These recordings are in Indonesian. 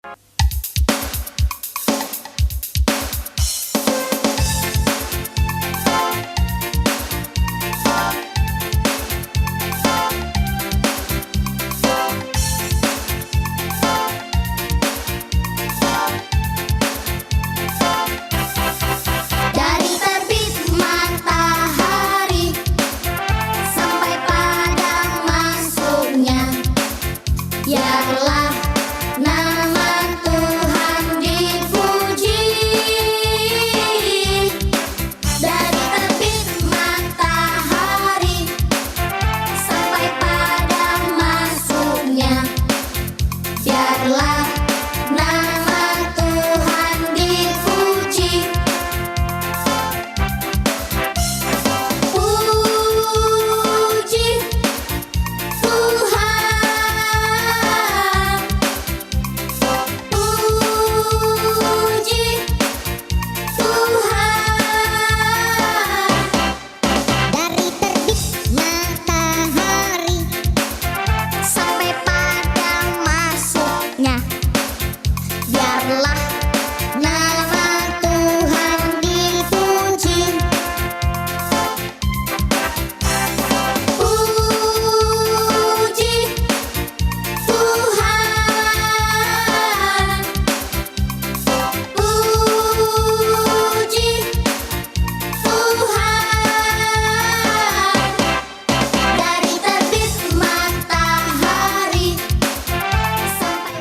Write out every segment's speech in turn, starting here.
Dari terbit matahari sampai padang masuknya, biarlah nama Tuhan dipuji. Dari terbit matahari sampai padang masuknya, biarlah nama Tuhan dipuji. Puji Tuhan, puji Tuhan. Dari terbit matahari sampai padang masuknya, biarlah nama Tuhan dipuji. Puji Tuhan, puji Tuhan. Dari terbit matahari sampai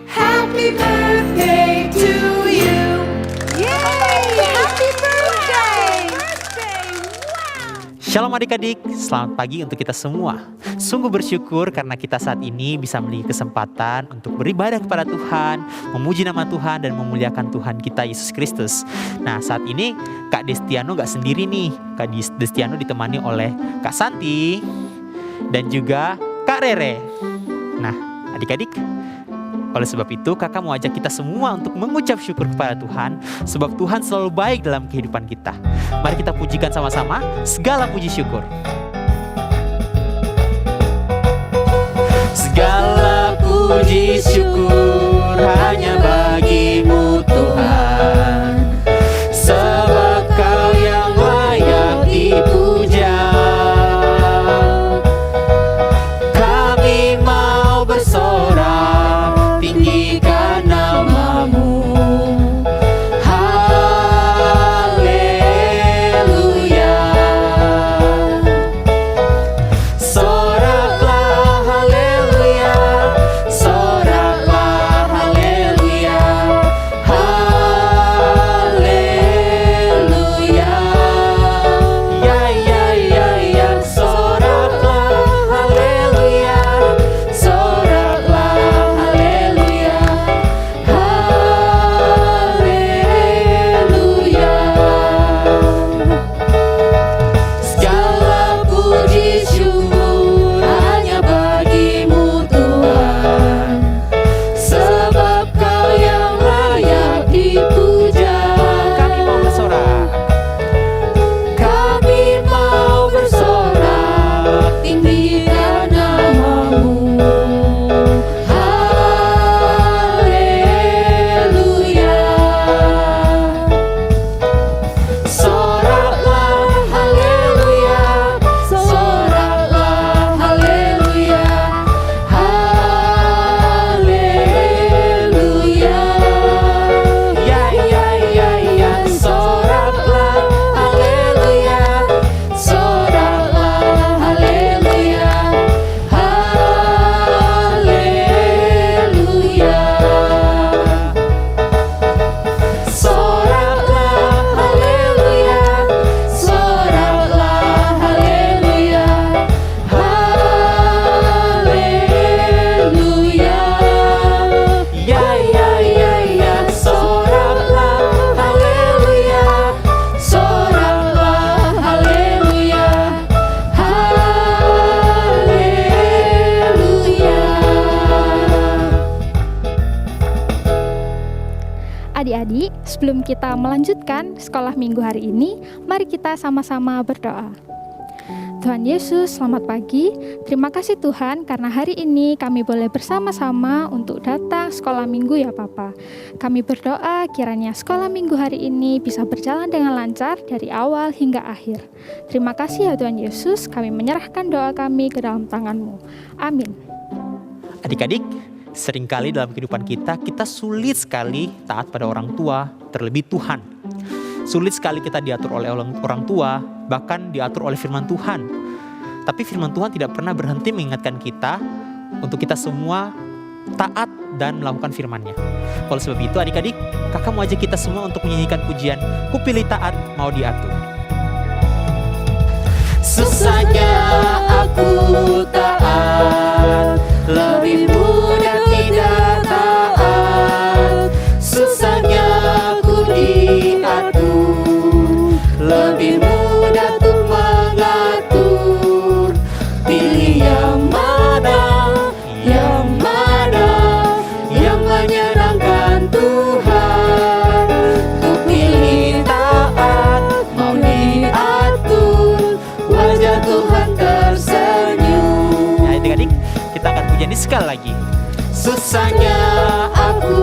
Happy birthday to you. Yay! Happy birthday! Shalom adik-adik, selamat pagi untuk kita semua. Sungguh bersyukur karena kita saat ini bisa memiliki kesempatan untuk beribadah kepada Tuhan, memuji nama Tuhan dan memuliakan Tuhan kita Yesus Kristus. Nah, saat ini Kak Destiano gak sendiri nih. Kak Destiano ditemani oleh Kak Santi dan juga Kak Rere. Nah, adik-adik, oleh sebab itu kakak mau ajak kita semua untuk mengucap syukur kepada Tuhan, sebab Tuhan selalu baik dalam kehidupan kita. Mari kita pujikan sama-sama segala puji syukur. Segala puji syukur hanya bagimu Tuhan, sebab Kau yang layak dipuja. Kami mau bersorak, tinggikan namamu. Haleluya. Soraklah haleluya, soraklah haleluya, haleluya. Ya ya ya ya, soraklah haleluya, soraklah haleluya, haleluya. Segala puji syukur hanya bagimu Tuhan, sebab Kau yang layak dipuja. Kami mau bersorak, kami mau bersorak, tinggikan namamu. Haleluya. Soraklah haleluya, soraklah haleluya, haleluya. Ya ya ya ya, soraklah haleluya, soraklah haleluya, haleluya. Soraklah haleluya, soraklah haleluya, haleluya. Ya ya ya ya, soraklah haleluya, soraklah haleluya, haleluya. Adik-adik, sebelum kita melanjutkan sekolah minggu hari ini, mari kita sama-sama berdoa. Tuhan Yesus, selamat pagi. Terima kasih Tuhan karena hari ini kami boleh bersama-sama untuk datang sekolah minggu ya Papa. Kami berdoa kiranya sekolah minggu hari ini bisa berjalan dengan lancar dari awal hingga akhir. Terima kasih ya Tuhan Yesus, kami menyerahkan doa kami ke dalam tangan-Mu. Amin. Adik-adik, seringkali dalam kehidupan kita sulit sekali taat pada orang tua, terlebih Tuhan. Sulit sekali kita diatur oleh orang tua, bahkan diatur oleh firman Tuhan. Tapi firman Tuhan tidak pernah berhenti mengingatkan kita untuk kita semua taat dan melakukan firman-Nya. Oleh sebab itu adik-adik, kakak mau ajak kita semua untuk menyanyikan pujian Ku Pilih Taat Mau Diatur. Susahnya aku taat, lebih mudah tidak taat. Susahnya aku diatur, lebih mudah tuh mengatur. Pilih yang mana, yang mana, yang menyenangkan Tuhan. Ku pilih taat, mau diatur, wajah Tuhan tersenyum. Nah adik-adik, kita akan pujian ini sekali lagi. Susahnya aku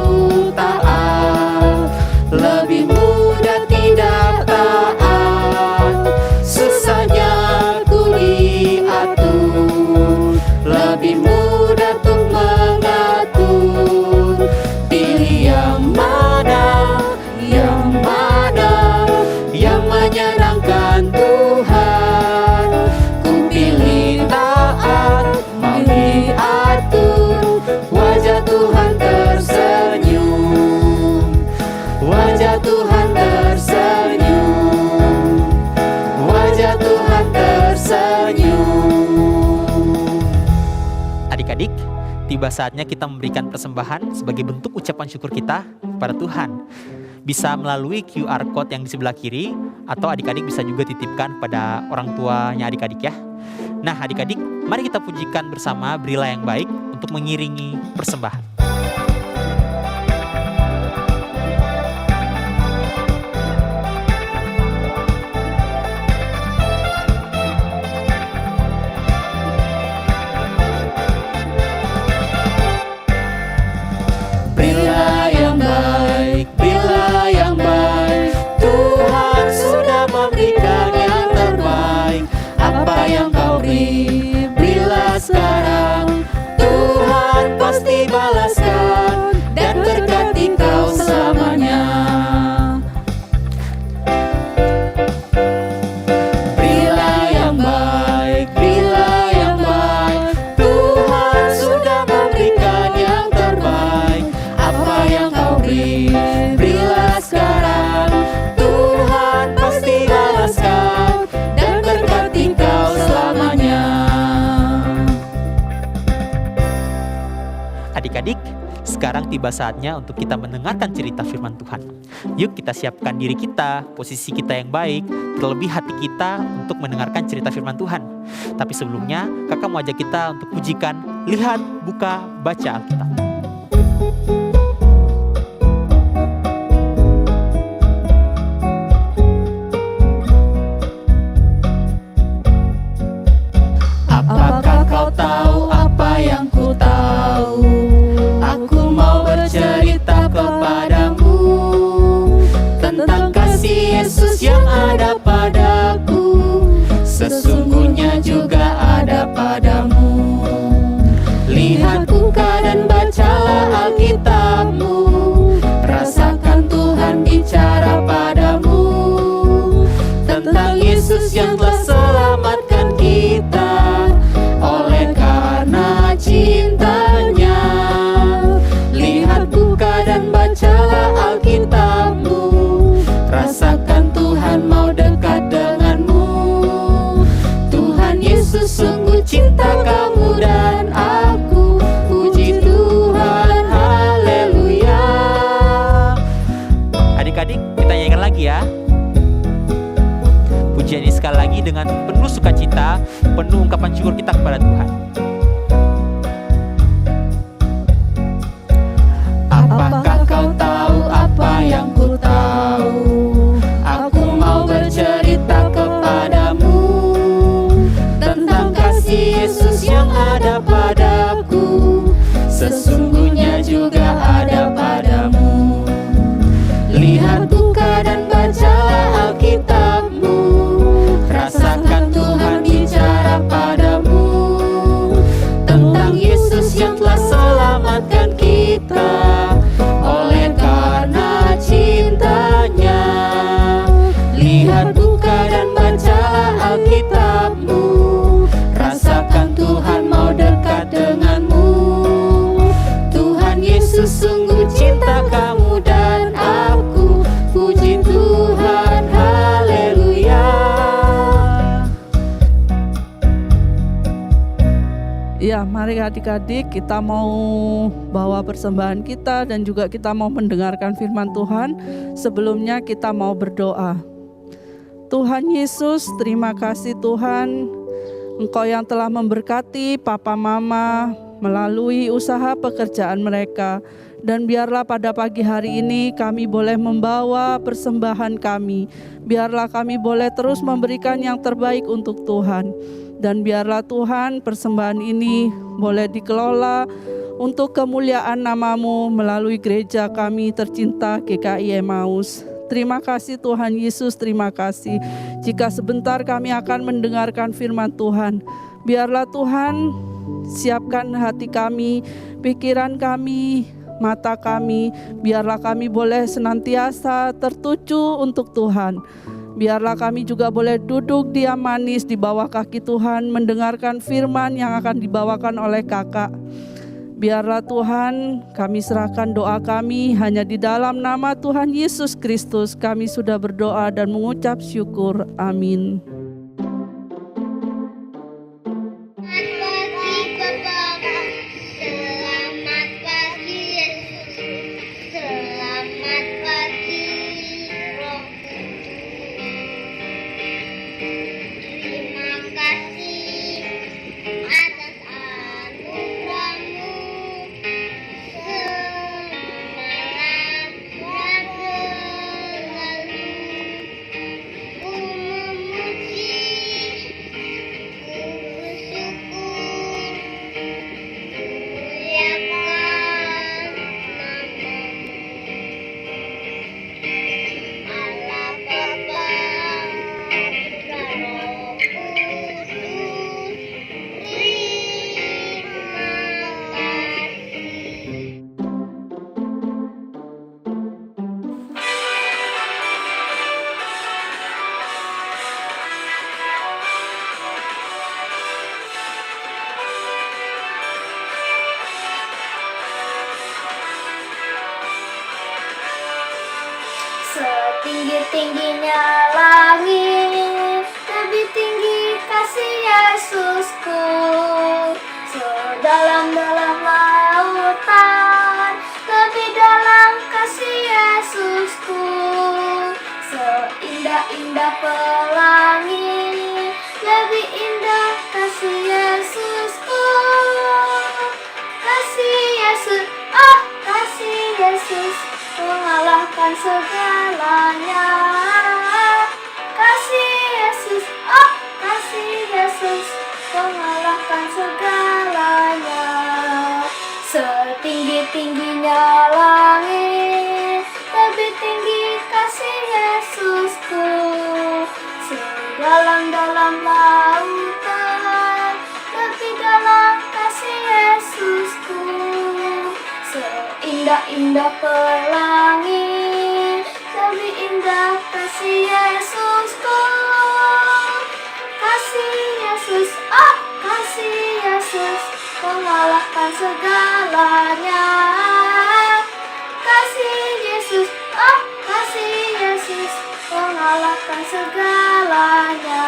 taat, lebih mudah tidak taat. Susahnya aku diatur, lebih mudah tuh mengatur. Pilih yang mana, yang mana, yang menyenangkan Tuhan. Ku pilih taat, mau diatur, wajah Tuhan tersenyum. Wajah Tuhan tersenyum, wajah Tuhan tersenyum. Adik-adik, tiba saatnya kita memberikan persembahan sebagai bentuk ucapan syukur kita kepada Tuhan. Bisa melalui QR code yang di sebelah kiri, atau adik-adik bisa juga titipkan pada orang tuanya adik-adik ya. Nah adik-adik, mari kita pujikan bersama Berilah yang Baik untuk mengiringi persembahan. Berilah yang baik, berilah yang baik. Tuhan sudah memberikan yang terbaik. Apa yang kau beri, berilah sekarang. Tuhan pasti balaskan dan berkati kau selamanya. Berilah yang baik, berilah yang baik. Tuhan sudah memberikan yang terbaik. Apa yang kau beri, berilah sekarang. Tuhan pasti balaskan dan berkati kau selamanya. Adik-adik, sekarang tiba saatnya untuk kita mendengarkan cerita firman Tuhan. Yuk kita siapkan diri kita, posisi kita yang baik, terlebih hati kita untuk mendengarkan cerita firman Tuhan. Tapi sebelumnya, kakak mau ajak kita untuk pujikan, lihat, buka, baca Alkitab. Apakah kau tahu apa yang ku tahu? Aku mau bercerita kepadamu tentang kasih Yesus yang ada padaku. Sesungguhnya juga ada padamu. Lihat, buka dan bacalah Alkitabmu. Rasakan Tuhan bicara padamu tentang Yesus yang telah selamatkan kita. Oleh karena cintanya, lihat, buka dan bacalah Alkitabmu. Rasakan Tuhan mau dekat denganmu. Tuhan Yesus sungguh cinta kamu dan aku. Puji Tuhan, haleluya. Adik-adik, kita nyanyikan lagi ya. Pujian ini sekali lagi dengan penuh sukacita, penuh ungkapan syukur kita kepada Tuhan. Apakah kau tahu apa yang ku tahu? Aku mau bercerita kepadamu Mari adik-adik, kita mau bawa persembahan kita dan juga kita mau mendengarkan firman Tuhan. Sebelumnya kita mau berdoa. Tuhan Yesus, terima kasih Tuhan, Engkau yang telah memberkati Papa Mama melalui usaha pekerjaan mereka. Dan biarlah pada pagi hari ini kami boleh membawa persembahan kami. Biarlah kami boleh terus memberikan yang terbaik untuk Tuhan. Dan biarlah Tuhan persembahan ini boleh dikelola untuk kemuliaan nama-Mu melalui gereja kami tercinta GKI Emmaus. Terima kasih Tuhan Yesus, terima kasih. Jika sebentar kami akan mendengarkan firman Tuhan, biarlah Tuhan siapkan hati kami, pikiran kami, mata kami, biarlah kami boleh senantiasa tertuju untuk Tuhan. Biarlah kami juga boleh duduk diam manis di bawah kaki Tuhan, mendengarkan firman yang akan dibawakan oleh kakak. Biarlah Tuhan, kami serahkan doa kami hanya di dalam nama Tuhan Yesus Kristus. Kami sudah berdoa dan mengucap syukur. Amin. Selamat pagi Yesus. Selamat pagi Roh Kudus. Terima kasih atas anugerah-Mu. Semalam dan selalu ku memuji, ku bersyukur, muliakan nama-Mu. Allah Bapa, Putra, Roh Kudus, terima kasih. Setinggi-tingginya langit, lebih tinggi kasih Yesusku. Sedalam-dalam lautan, lebih dalam kasih Yesusku. Seindah-indah pelangi, lebih indah kasih Yesusku. Kasih Yesus, oh kasih Yesus, mengalahkan segalanya. Kasih Yesus, oh kasih Yesus, mengalahkan segalanya. Setinggi-tingginya langit, lebih tinggi kasih Yesusku. Sedalam-dalam lautan, lebih dalam kasih Yesusku. Seindah-indah pelangi, lebih indah kasih Yesusku. Kasih Yesus, oh kasih Yesus, mengalahkan segalanya. Kasih Yesus, oh kasih Yesus, mengalahkan segalanya.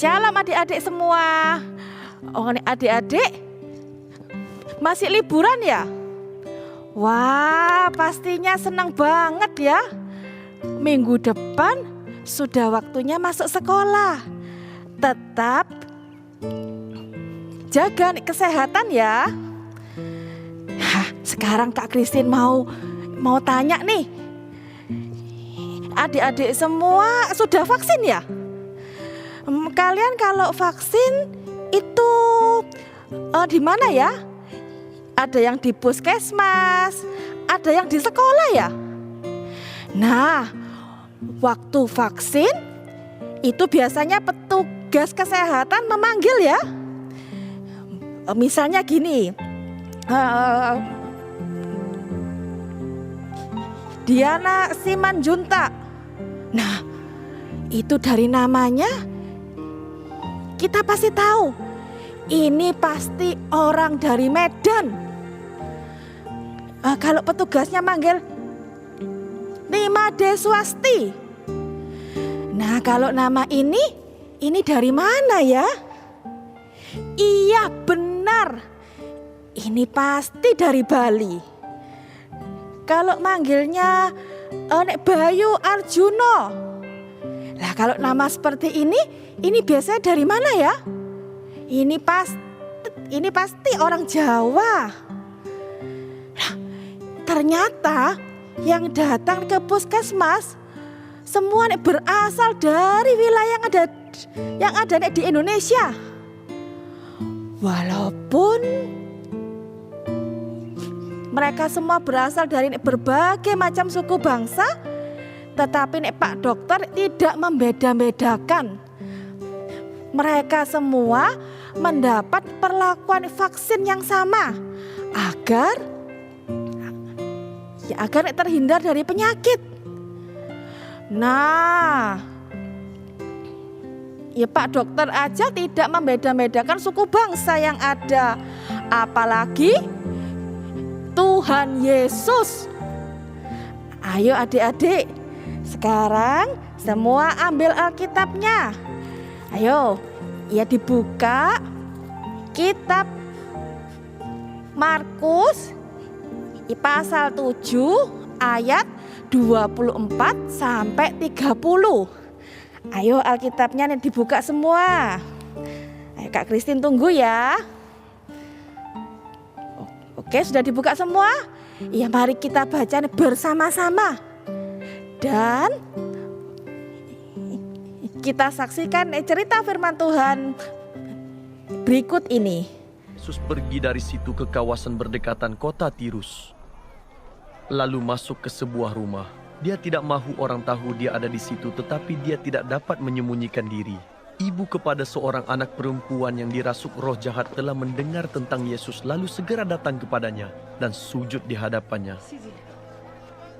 Shalom adik-adik semua. Oh, ini adik-adik masih liburan ya? Wah, pastinya senang banget ya. Minggu depan sudah waktunya masuk sekolah. Tetap jaga kesehatan ya. Sekarang Kak Christine mau tanya nih. Adik-adik semua sudah vaksin ya? Kalian kalau vaksin itu di mana ya? Ada yang di puskesmas, ada yang di sekolah ya? Nah, waktu vaksin itu biasanya petugas kesehatan memanggil ya. Misalnya gini, Diana Simanjuntak, Nah, itu dari namanya kita pasti tahu ini pasti orang dari Medan. Kalau petugasnya manggil Nima Deswasti. Nah, kalau nama ini dari mana ya? Iya, benar. Ini pasti dari Bali. Kalau manggilnya Nek Bayu Arjuno. Lah kalau nama seperti ini biasanya dari mana ya? Ini pasti orang Jawa. Nah, ternyata yang datang ke puskesmas semua berasal dari wilayah yang ada di Indonesia. Walaupun mereka semua berasal dari berbagai macam suku bangsa, tetapi Pak Dokter tidak membeda-bedakan. Mereka semua mendapat perlakuan vaksin yang sama agar terhindar dari penyakit. Nah, ya Pak Dokter aja tidak membeda-bedakan suku bangsa yang ada, apalagi Tuhan Yesus. Ayo adik-adik, sekarang semua ambil Alkitabnya. Ayo, ya dibuka kitab Markus pasal 7 ayat 24 sampai 30. Ayo Alkitabnya dibuka semua. Ayo Kak Kristin tunggu ya. Oke, sudah dibuka semua? Ya, mari kita baca bersama-sama. Dan kita saksikan cerita firman Tuhan berikut ini. Yesus pergi dari situ ke kawasan berdekatan kota Tirus. Lalu masuk ke sebuah rumah. Dia tidak mahu orang tahu dia ada di situ, tetapi dia tidak dapat menyembunyikan diri. Ibu kepada seorang anak perempuan yang dirasuk roh jahat telah mendengar tentang Yesus, lalu segera datang kepadanya dan sujud di hadapannya.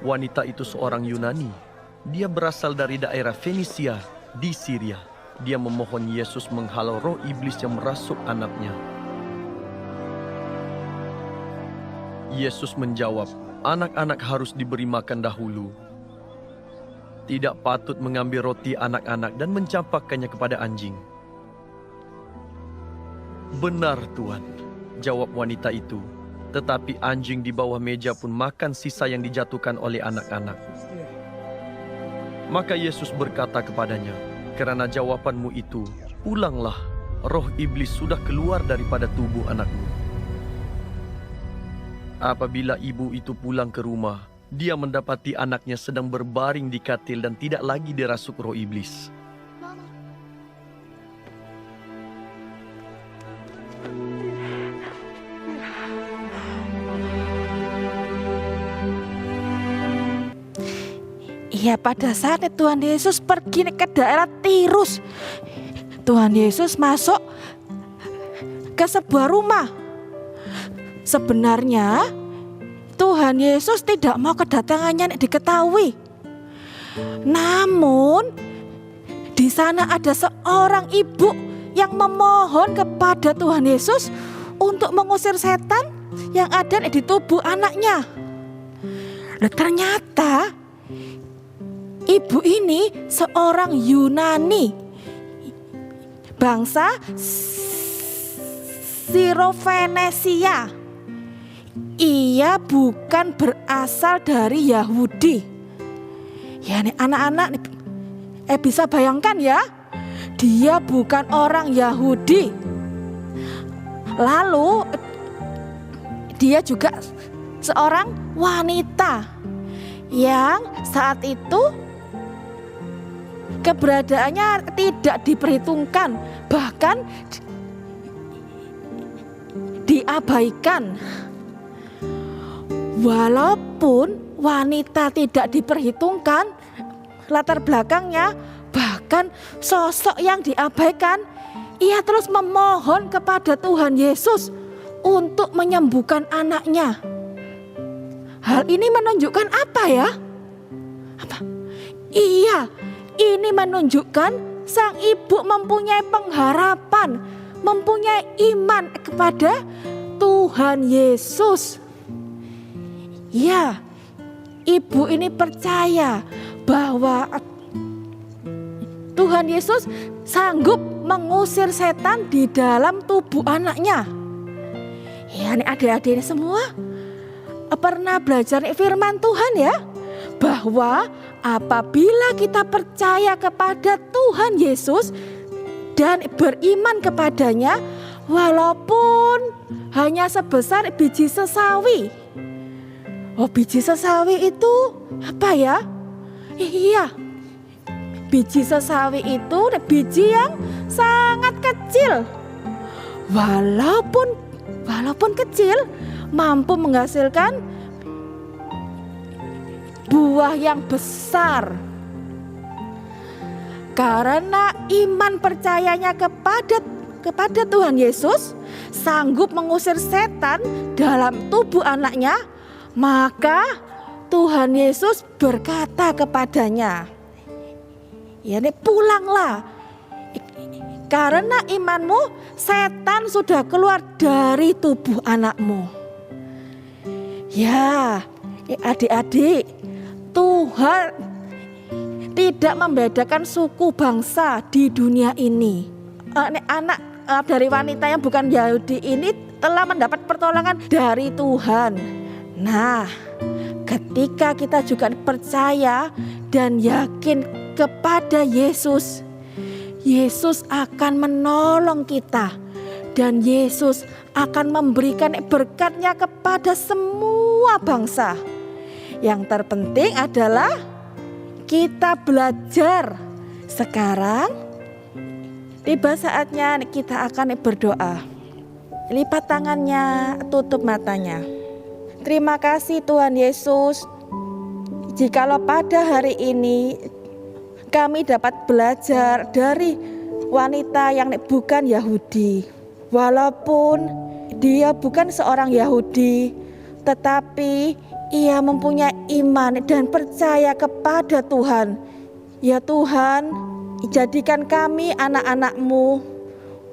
Wanita itu seorang Yunani. Dia berasal dari daerah Fenisia di Syria. Dia memohon Yesus menghalau roh iblis yang merasuk anaknya. Yesus menjawab, "Anak-anak harus diberi makan dahulu. Tidak patut mengambil roti anak-anak dan mencampakkannya kepada anjing." "Benar, Tuan," jawab wanita itu. "Tetapi anjing di bawah meja pun makan sisa yang dijatuhkan oleh anak-anak." Maka Yesus berkata kepadanya, "Karena jawabanmu itu, pulanglah, roh iblis sudah keluar daripada tubuh anakmu." Apabila ibu itu pulang ke rumah, dia mendapati anaknya sedang berbaring di katil dan tidak lagi dirasuk roh iblis. Iya, pada saat Tuhan Yesus pergi ke daerah Tirus, Tuhan Yesus masuk ke sebuah rumah. Sebenarnya Tuhan Yesus tidak mau kedatangannya diketahui. Namun di sana ada seorang ibu yang memohon kepada Tuhan Yesus untuk mengusir setan yang ada di tubuh anaknya. Dan ternyata ibu ini seorang Yunani, bangsa Sirofenesia. Ia bukan berasal dari Yahudi. Ya nih anak-anak bisa bayangkan ya, dia bukan orang Yahudi. Lalu dia juga seorang wanita yang saat itu keberadaannya tidak diperhitungkan, bahkan diabaikan. Walaupun wanita tidak diperhitungkan latar belakangnya, bahkan sosok yang diabaikan, ia terus memohon kepada Tuhan Yesus untuk menyembuhkan anaknya. Hal ini menunjukkan apa ya? Iya, Ini menunjukkan sang ibu mempunyai pengharapan, mempunyai iman kepada Tuhan Yesus. Ya, ibu ini percaya bahwa Tuhan Yesus sanggup mengusir setan di dalam tubuh anaknya. Ya, ini adik-adik ini semua pernah belajar firman Tuhan ya, bahwa apabila kita percaya kepada Tuhan Yesus dan beriman kepadanya, walaupun hanya sebesar biji sesawi. Oh, biji sesawi itu apa ya? Iya, biji sesawi itu biji yang sangat kecil. Walaupun kecil, mampu menghasilkan buah yang besar. Karena iman percayanya kepada Tuhan Yesus sanggup mengusir setan dalam tubuh anaknya, maka Tuhan Yesus berkata kepadanya, ya, ini pulanglah. Karena imanmu, setan sudah keluar dari tubuh anakmu. Ya, adik-adik, Tuhan tidak membedakan suku bangsa di dunia ini. Anak dari wanita yang bukan Yahudi ini telah mendapat pertolongan dari Tuhan. Nah, ketika kita juga percaya dan yakin kepada Yesus, Yesus akan menolong kita dan Yesus akan memberikan berkat-Nya kepada semua bangsa. Yang terpenting adalah kita belajar. Sekarang tiba saatnya kita akan berdoa. Lipat tangannya, tutup matanya. Terima kasih Tuhan Yesus, jikalau pada hari ini kami dapat belajar dari wanita yang bukan Yahudi. Walaupun dia bukan seorang Yahudi, tetapi ia mempunyai iman dan percaya kepada Tuhan. Ya Tuhan, jadikan kami anak-anak-Mu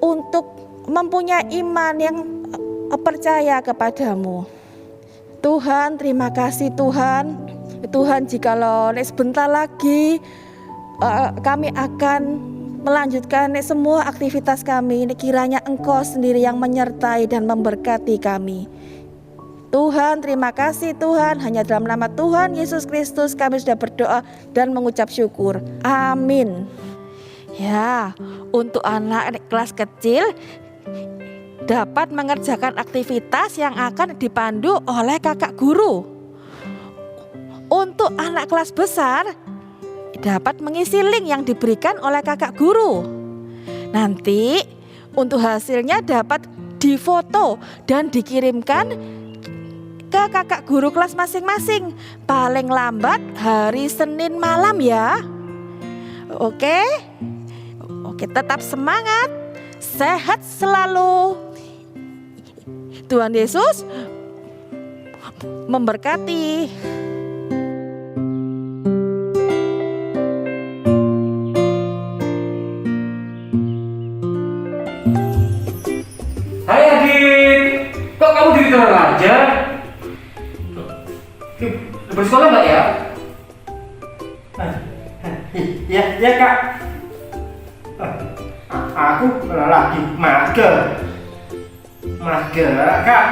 untuk mempunyai iman yang percaya kepadamu. Tuhan, terima kasih Tuhan. Tuhan, jikalau sebentar lagi kami akan melanjutkan semua aktivitas kami, kiranya Engkau sendiri yang menyertai dan memberkati kami. Tuhan, terima kasih Tuhan. Hanya dalam nama Tuhan Yesus Kristus kami sudah berdoa dan mengucap syukur. Amin. Ya, untuk anak kelas kecil dapat mengerjakan aktivitas yang akan dipandu oleh kakak guru. Untuk anak kelas besar dapat mengisi link yang diberikan oleh kakak guru. Nanti untuk hasilnya dapat difoto dan dikirimkan ke kakak guru kelas masing-masing. Paling lambat hari Senin malam ya. Oke, tetap semangat, sehat selalu. Tuhan Yesus memberkati. Hai adik, kok kamu di dalam aja? Bersekolah nggak ya? Ya kak. Aku lagi mager kak.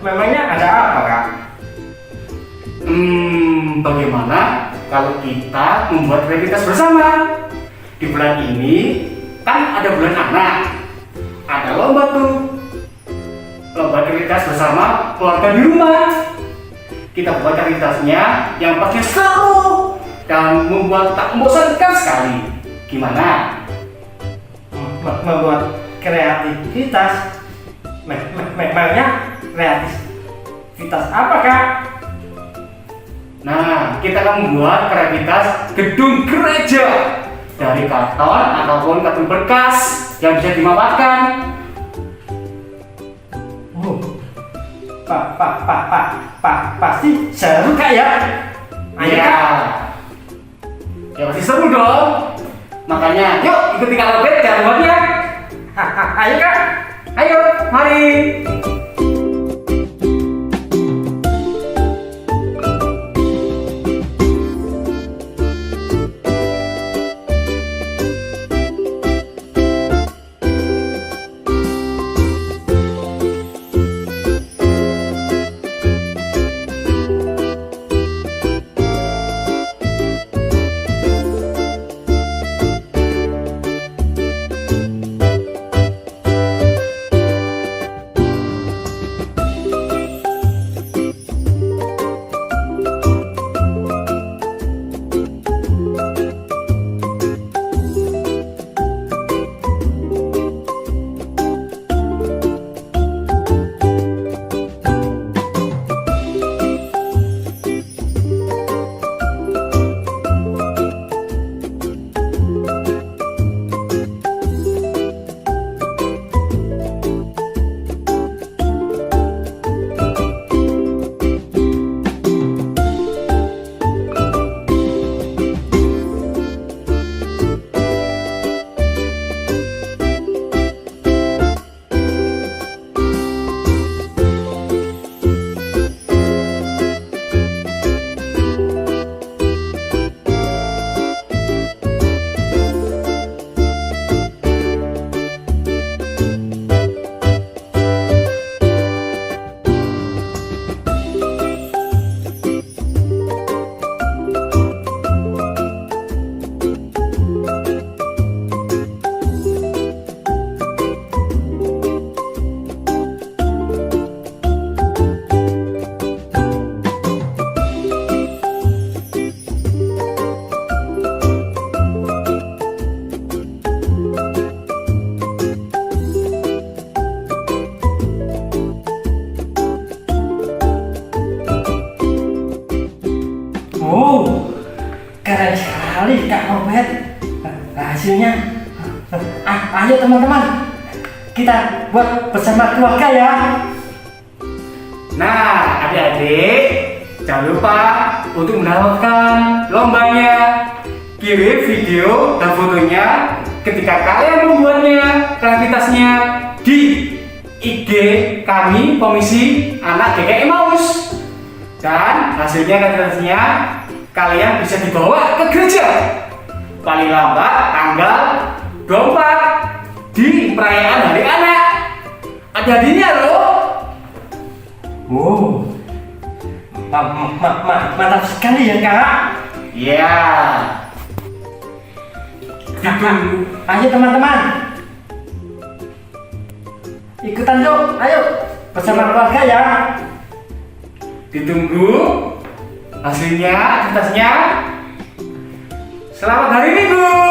Memangnya ada apa kak? Bagaimana kalau kita membuat aktivitas bersama? Di bulan ini kan ada bulan anak, ada lomba tuh, lomba aktivitas bersama keluarga di rumah. Kita buat aktivitasnya yang pakai seru dan membuat tak membosankan sekali. Gimana? Membuat kreativitas? Memangnya kreativitas apa kak? Nah, kita akan membuat kreativitas gedung gereja dari karton ataupun karton bekas yang bisa dimanfaatkan. Pasti seru kak ya? Iya. Ya pasti seru dong. Makanya, yuk ikuti Kak Robert jagoannya. Ayo Kak, ayo, mari. Oh, keren sekali Kak Robert. Hasilnya, ayo teman-teman, kita buat bersama keluarga ya. Nah, adik-adik, jangan lupa untuk mendapatkan lombanya. Kirim video dan fotonya ketika kalian membuatnya, kreativitasnya di IG kami, Komisi Anak GKI Emmaus. Dan hasilnya kreativitasnya kalian bisa dibawa ke gereja paling lambat tanggal 24 di perayaan Hari Anak. Ada hadiahnya loh. Wow, mantap sekali ya Kak. Iya. Ayo teman-teman, ikutan yuk, ayo bersama keluarga ya. Ditunggu hasilnya, aktivitasnya. Selamat hari Minggu.